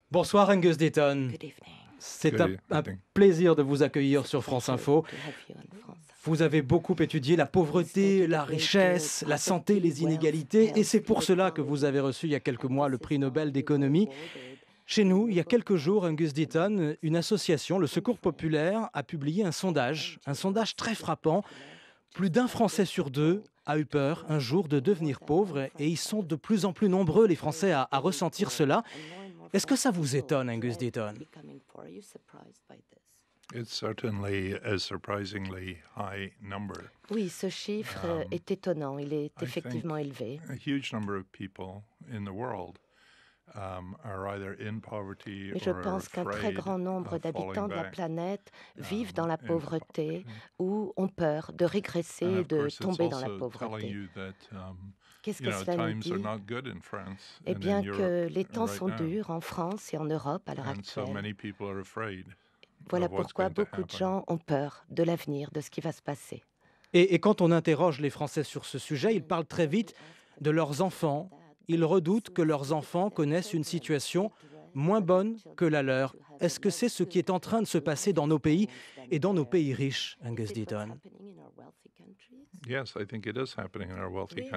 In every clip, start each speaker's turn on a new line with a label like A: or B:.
A: Bonsoir Angus Deaton. C'est un plaisir de vous accueillir sur France Info. Vous avez beaucoup étudié la pauvreté, la richesse, la santé, les inégalités, et c'est pour cela que vous avez reçu il y a quelques mois le prix Nobel d'économie. Chez nous, il y a quelques jours, Angus Deaton, une association, le Secours Populaire, a publié un sondage très frappant. Plus d'un Français sur deux a eu peur un jour de devenir pauvre, et ils sont de plus en plus nombreux, les Français, à ressentir cela. Est-ce que ça vous étonne, Angus Deaton?
B: Oui, ce chiffre est étonnant. Il est effectivement élevé. Mais je pense qu'un très grand nombre d'habitants de la planète vivent dans la pauvreté ou ont peur de régresser, de tomber dans la pauvreté. Qu'est-ce que cela nous dit? Eh bien que les temps sont durs en France et en Europe à l'heure actuelle. Voilà pourquoi beaucoup de gens ont peur de l'avenir, de ce qui va se passer.
A: Et quand on interroge les Français sur ce sujet, ils parlent très vite de leurs enfants. Ils redoutent que leurs enfants connaissent une situation moins bonne que la leur. Est-ce que c'est ce qui est en train de se passer dans nos pays et dans nos pays riches, Angus Deaton?
B: Oui,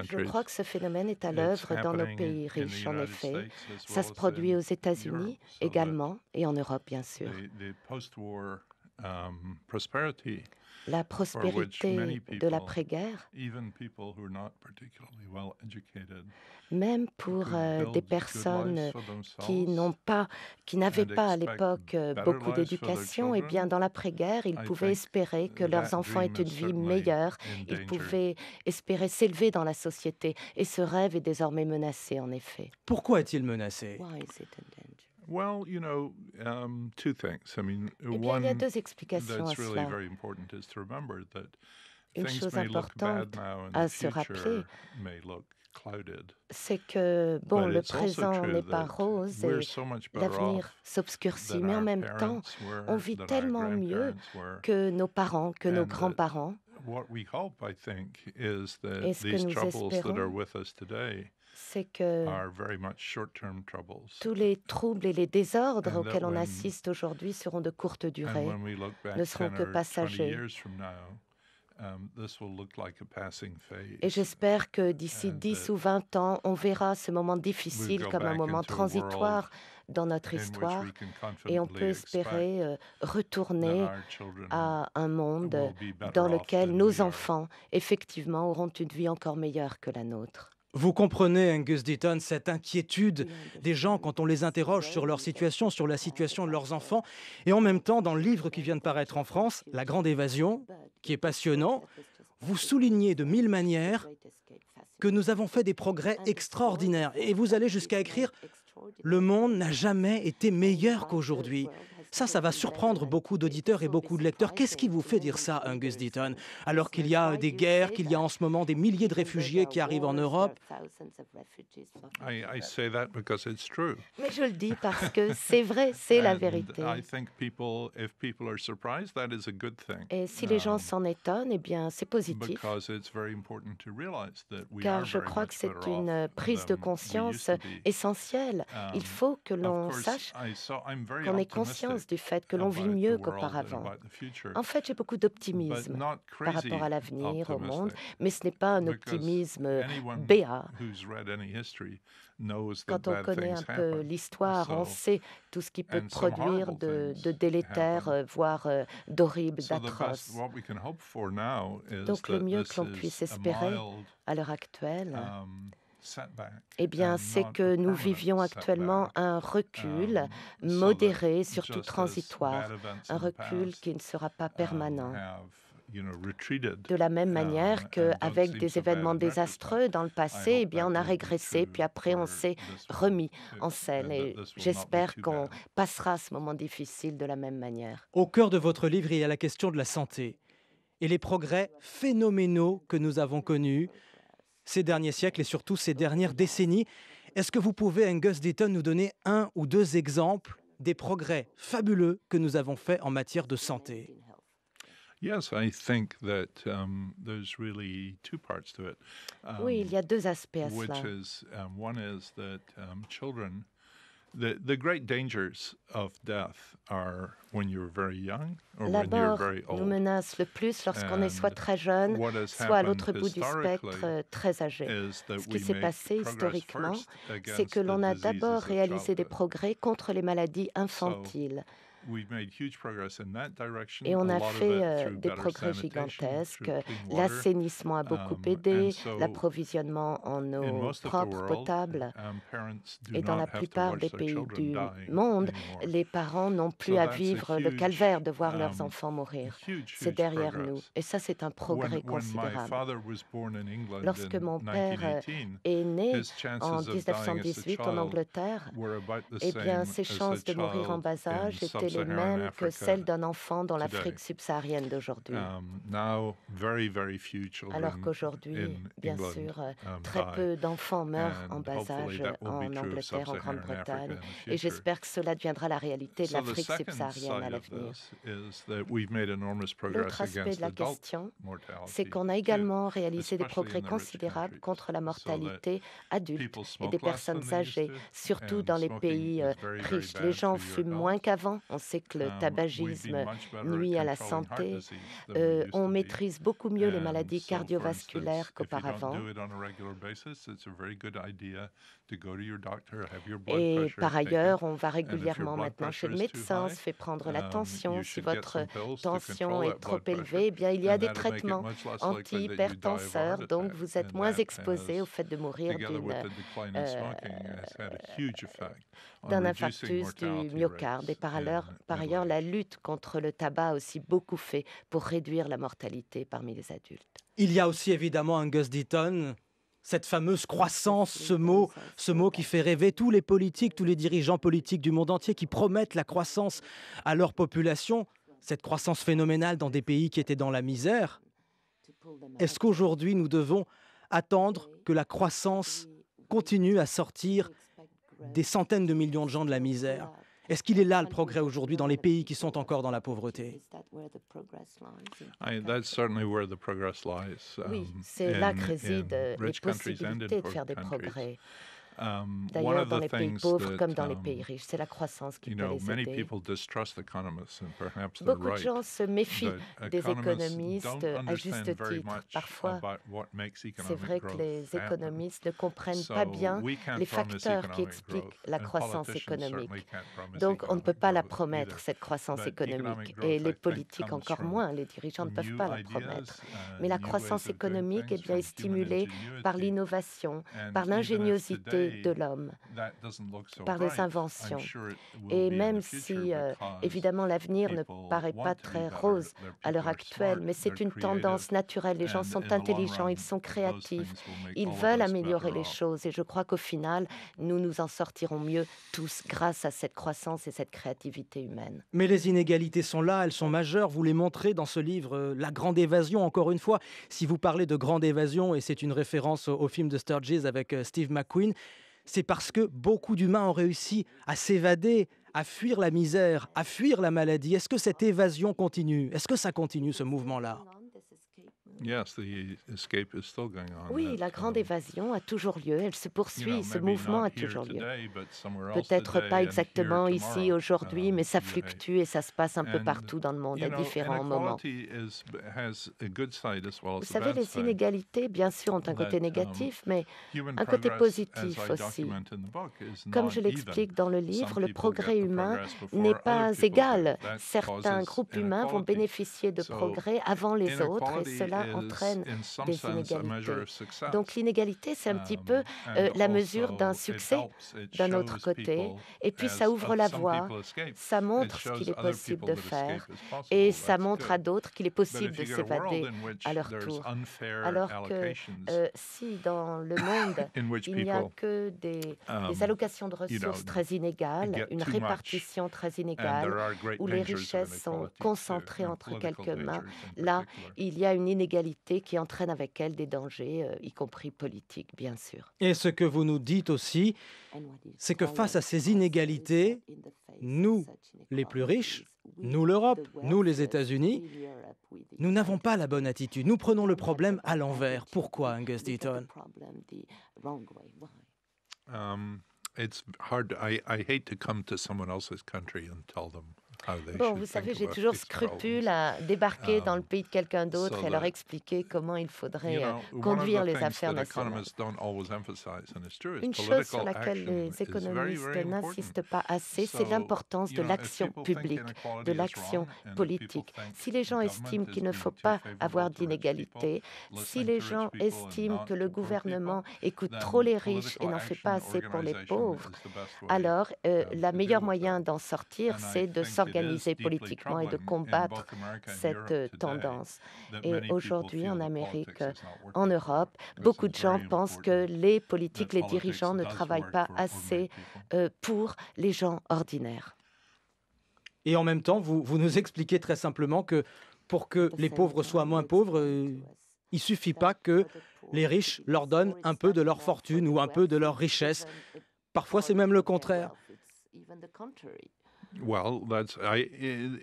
B: je crois que ce phénomène est à l'œuvre dans nos pays riches, en effet. Ça se produit aux États-Unis également et en Europe, bien sûr. La prospérité de l'après-guerre, même pour des personnes qui n'avaient pas à l'époque beaucoup d'éducation, eh bien dans l'après-guerre, ils pouvaient espérer que leurs enfants aient une vie meilleure, ils pouvaient espérer s'élever dans la société. Et ce rêve est désormais menacé, en effet.
A: Pourquoi est-il menacé?
B: Eh bien, il y a deux explications à cela. Une chose importante à se rappeler, c'est que, bon, le présent n'est pas rose et l'avenir s'obscurcit, mais en même temps, on vit tellement mieux que nos parents, que nos grands-parents. Et ce que nous espérons, c'est que tous les troubles et les désordres auxquels on assiste aujourd'hui seront de courte durée, ne seront que passagers. Et j'espère que d'ici 10 ou 20 ans, on verra ce moment difficile comme un moment transitoire dans notre histoire et on peut espérer retourner à un monde dans lequel nos enfants, effectivement, auront une vie encore meilleure que la nôtre.
A: Vous comprenez, Angus Deaton, cette inquiétude des gens quand on les interroge sur leur situation, sur la situation de leurs enfants. Et en même temps, dans le livre qui vient de paraître en France, La Grande Évasion, qui est passionnant, vous soulignez de mille manières que nous avons fait des progrès extraordinaires. Et vous allez jusqu'à écrire « Le monde n'a jamais été meilleur qu'aujourd'hui ». Ça va surprendre beaucoup d'auditeurs et beaucoup de lecteurs. Qu'est-ce qui vous fait dire ça, Angus Deaton, alors qu'il y a des guerres, qu'il y a en ce moment des milliers de réfugiés qui arrivent en Europe?
B: Mais je le dis parce que c'est vrai, c'est la vérité. Et si les gens s'en étonnent, eh bien, c'est positif. Car je crois que c'est une prise de conscience essentielle. Il faut que l'on sache qu'on ait conscience du fait que l'on vit mieux qu'auparavant. En fait, j'ai beaucoup d'optimisme par rapport à l'avenir, au monde, mais ce n'est pas un optimisme béat. Quand on connaît un peu l'histoire, on sait tout ce qui peut produire de délétère, voire d'horrible, d'atroce. Donc le mieux que l'on puisse espérer à l'heure actuelle, eh bien, c'est que nous vivions actuellement un recul modéré, surtout transitoire, un recul qui ne sera pas permanent. De la même manière qu'avec des événements désastreux dans le passé, eh bien, on a régressé, puis après on s'est remis en scène. Et j'espère qu'on passera ce moment difficile de la même manière.
A: Au cœur de votre livre, il y a la question de la santé et les progrès phénoménaux que nous avons connus ces derniers siècles et surtout ces dernières décennies. Est-ce que vous pouvez, Angus Deaton, nous donner un ou deux exemples des progrès fabuleux que nous avons faits en matière de santé?
B: Oui, il y a deux aspects à cela. La mort nous menace le plus lorsqu'on est soit très jeune, soit à l'autre bout du spectre, très âgé. Ce qui s'est passé historiquement, c'est que l'on a d'abord réalisé des progrès contre les maladies infantiles. Et on a fait des progrès gigantesques. L'assainissement a beaucoup aidé, l'approvisionnement en eau propre, potable. Et dans la plupart des pays du monde, les parents n'ont plus à vivre le calvaire de voir leurs enfants mourir. C'est derrière nous. Et ça, c'est un progrès considérable. Lorsque mon père est né en 1918 en Angleterre, eh bien, ses chances de mourir en bas âge étaient les mêmes que celles d'un enfant dans l'Afrique subsaharienne d'aujourd'hui. Alors qu'aujourd'hui, bien sûr, très peu d'enfants meurent en bas âge en Angleterre, en Grande-Bretagne, et j'espère que cela deviendra la réalité de l'Afrique subsaharienne à l'avenir. L'autre aspect de la question, c'est qu'on a également réalisé des progrès considérables contre la mortalité adulte et des personnes âgées, surtout dans les pays riches. Les gens fument moins qu'avant. On sait que le tabagisme nuit à la santé. On maîtrise beaucoup mieux les maladies cardiovasculaires qu'auparavant. Et par ailleurs, on va régulièrement maintenant chez le médecin, on se fait prendre la tension. Si votre tension est trop élevée, eh bien, il y a des traitements anti-hypertenseurs, donc vous êtes moins exposé au fait de mourir d'un infarctus du myocarde. Et par ailleurs, la lutte contre le tabac a aussi beaucoup fait pour réduire la mortalité parmi les adultes.
A: Il y a aussi évidemment un Gus Deaton, cette fameuse croissance, ce mot qui fait rêver tous les politiques, tous les dirigeants politiques du monde entier qui promettent la croissance à leur population, cette croissance phénoménale dans des pays qui étaient dans la misère. Est-ce qu'aujourd'hui nous devons attendre que la croissance continue à sortir des centaines de millions de gens de la misère? Est-ce qu'il est là le progrès aujourd'hui dans les pays qui sont encore dans la pauvreté?
B: Oui, c'est là que résident les possibilités de faire des progrès. D'ailleurs, dans les pays pauvres comme dans les pays riches, c'est la croissance qui peut les aider. Beaucoup de gens se méfient des économistes à juste titre. Parfois, c'est vrai que les économistes ne comprennent pas bien les facteurs qui expliquent la croissance économique. Donc, on ne peut pas la promettre, cette croissance économique. Et les politiques encore moins, les dirigeants ne peuvent pas la promettre. Mais la croissance économique est stimulée par l'innovation, par l'ingéniosité de l'homme, par les inventions. Et même si, évidemment, l'avenir ne paraît pas très rose à l'heure actuelle, mais c'est une tendance naturelle. Les gens sont intelligents, ils sont créatifs, ils veulent améliorer les choses. Et je crois qu'au final, nous nous en sortirons mieux tous grâce à cette croissance et cette créativité humaine.
A: Mais les inégalités sont là, elles sont majeures. Vous les montrez dans ce livre, La Grande Évasion, encore une fois. Si vous parlez de Grande Évasion, et c'est une référence au film de Sturges avec Steve McQueen, c'est parce que beaucoup d'humains ont réussi à s'évader, à fuir la misère, à fuir la maladie. Est-ce que cette évasion continue? Est-ce que ça continue, ce mouvement-là?
B: Oui, la grande évasion a toujours lieu, elle se poursuit, ce mouvement a toujours lieu. Peut-être pas exactement ici aujourd'hui, mais ça fluctue et ça se passe un peu partout dans le monde à différents moments. Vous savez, les inégalités, bien sûr, ont un côté négatif, mais un côté positif aussi. Comme je l'explique dans le livre, le progrès humain n'est pas égal. Certains groupes humains vont bénéficier de progrès avant les autres et cela entraîne des inégalités. Donc l'inégalité, c'est un petit peu la mesure d'un succès d'un autre côté, et puis ça ouvre la voie, ça montre ce qu'il est possible de faire, et ça montre à d'autres qu'il est possible de s'évader à leur tour. Alors que si dans le monde, il n'y a que des allocations de ressources très inégales, une répartition très inégale, où les richesses sont concentrées entre quelques mains, là, il y a une inégalité qui entraîne avec elle des dangers, y compris politiques, bien sûr.
A: Et ce que vous nous dites aussi, c'est que face à ces inégalités, nous, les plus riches, nous l'Europe, nous les États-Unis, nous n'avons pas la bonne attitude. Nous prenons le problème à l'envers. Pourquoi, Gus Deaton?
C: It's hard. I hate to come to someone else's country and tell them.
B: Bon, vous savez, j'ai toujours scrupule à débarquer dans le pays de quelqu'un d'autre et leur expliquer comment il faudrait conduire les affaires nationales. Une chose sur laquelle les économistes n'insistent pas assez, c'est l'importance de l'action publique, de l'action politique. Si les gens estiment qu'il ne faut pas avoir d'inégalité, si les gens estiment que le gouvernement écoute trop les riches et n'en fait pas assez pour les pauvres, alors le meilleur moyen d'en sortir, c'est de s'organiser politiquement et de combattre cette tendance. Et aujourd'hui, en Amérique, en Europe, beaucoup de gens pensent que les politiques, les dirigeants ne travaillent pas assez pour les gens ordinaires.
A: Et en même temps, vous nous expliquez très simplement que pour que les pauvres soient moins pauvres, il ne suffit pas que les riches leur donnent un peu de leur fortune ou un peu de leur richesse. Parfois, c'est même le contraire.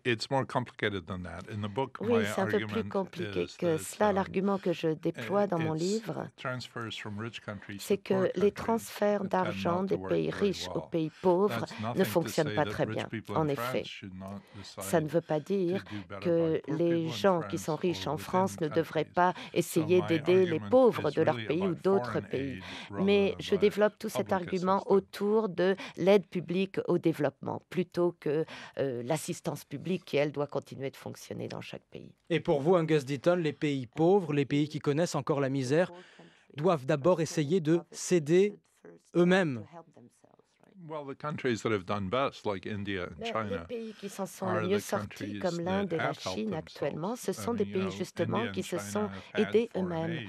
C: It's more complicated than that. In the book,
B: oui, c'est un peu plus compliqué que cela. L'argument que je déploie dans mon livre, c'est que les transferts d'argent des pays riches aux pays pauvres ne fonctionnent pas très bien. En effet, ça ne veut pas dire que les gens qui sont riches en France ne devraient pas essayer d'aider les pauvres de leur pays ou d'autres pays. Mais je développe tout cet argument autour de l'aide publique au développement, plutôt que l'assistance publique qui, elle, doit continuer de fonctionner dans chaque pays.
A: Et pour vous, Angus Deaton, les pays pauvres, les pays qui connaissent encore la misère, doivent d'abord essayer de s'aider eux-mêmes.
B: Les pays qui s'en sont le mieux sortis, comme l'Inde et la Chine actuellement, ce sont des pays justement qui se sont aidés eux-mêmes.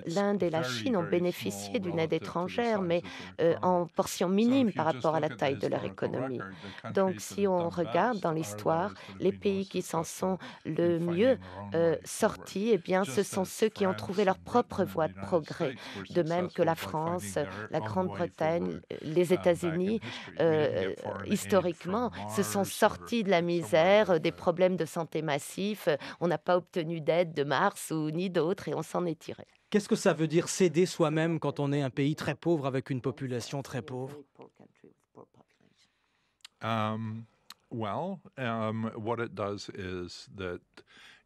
B: L'Inde et la Chine ont bénéficié d'une aide étrangère, mais en portion minime par rapport à la taille de leur économie. Donc, si on regarde dans l'histoire, les pays qui s'en sont le mieux sortis, eh bien, ce sont ceux qui ont trouvé leur propre voie de progrès. De même que la France, la Grande-Bretagne, les États-Unis, historiquement, se sont sortis de la misère, des problèmes de santé massifs. On n'a pas obtenu d'aide de Mars ou ni d'autres et on s'en est tiré.
A: Qu'est-ce que ça veut dire s'aider soi-même quand on est un pays très pauvre avec une population très pauvre?
C: What it does is that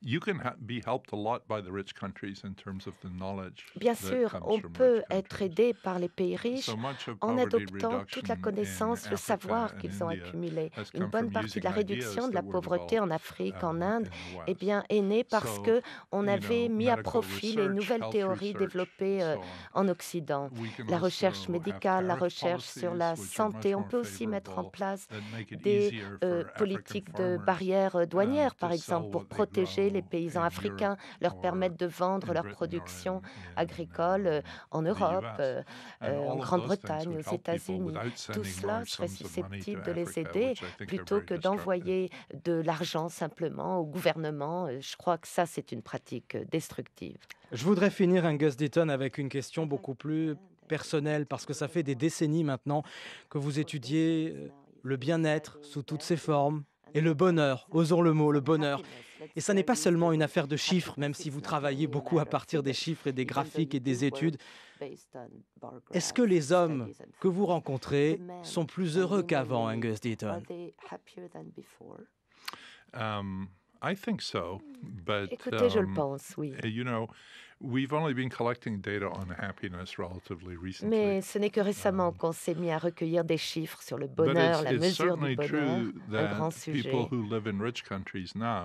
C: you can be helped a lot by the rich countries in terms of the knowledge.
B: Bien sûr, on peut être aidé par les pays riches en adoptant toute la connaissance, le savoir qu'ils ont accumulé. Une bonne partie de la réduction de la pauvreté en Afrique, en Inde, eh bien, est née parce que on avait mis à profit les nouvelles théories développées en Occident. La recherche médicale, la recherche sur la santé. On peut aussi mettre en place des politiques de barrières douanières, par exemple, pour protéger les paysans africains, leur permettre de vendre leur production agricole en Europe, en Grande-Bretagne, aux États-Unis. Tout cela serait susceptible de les aider plutôt que d'envoyer de l'argent simplement au gouvernement. Je crois que ça, c'est une pratique destructive.
A: Je voudrais finir, Angus Deaton, avec une question beaucoup plus personnelle, parce que ça fait des décennies maintenant que vous étudiez le bien-être sous toutes ses formes et le bonheur, osons le mot, le bonheur. Et ça n'est pas seulement une affaire de chiffres, même si vous travaillez beaucoup à partir des chiffres et des graphiques et des études. Est-ce que les hommes que vous rencontrez sont plus heureux qu'avant, Angus Deaton?
B: Écoutez, je le pense, oui. Mais ce n'est que récemment qu'on s'est mis à recueillir des chiffres sur le bonheur, la mesure du bonheur, un grand sujet.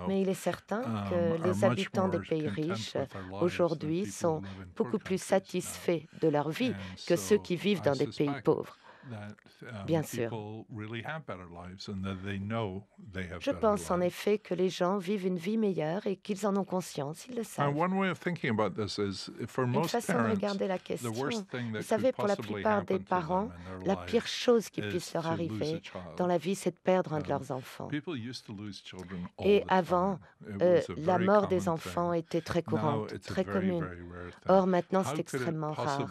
B: Mais il est certain que les habitants des pays riches, aujourd'hui, sont beaucoup plus satisfaits de leur vie que ceux qui vivent dans des pays pauvres. Bien sûr. Je pense en effet que les gens vivent une vie meilleure et qu'ils en ont conscience, ils le savent. Une façon de regarder la question, vous savez, pour la plupart des parents, la pire chose qui puisse leur arriver dans la vie, c'est de perdre un de leurs enfants. Et avant, la mort des enfants était très courante, très commune. Or, maintenant, c'est extrêmement rare.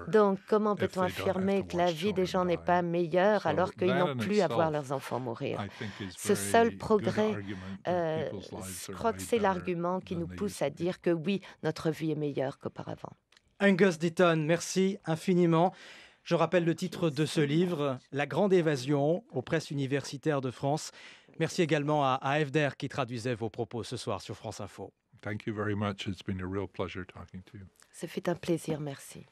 B: Donc, comment peut-on affirmer que la vie des gens n'est pas meilleure alors qu'ils n'ont plus à voir leurs enfants mourir? Ce seul progrès, je crois que c'est l'argument qui nous pousse à dire que oui, notre vie est meilleure qu'auparavant.
A: Angus Deaton, merci infiniment. Je rappelle le titre de ce livre, La Grande Évasion, aux presses universitaires de France. Merci également à Efder qui traduisait vos propos ce soir sur France Info.
C: Thank you very much. It's been a real pleasure talking to you.
B: Ça fait un plaisir, merci.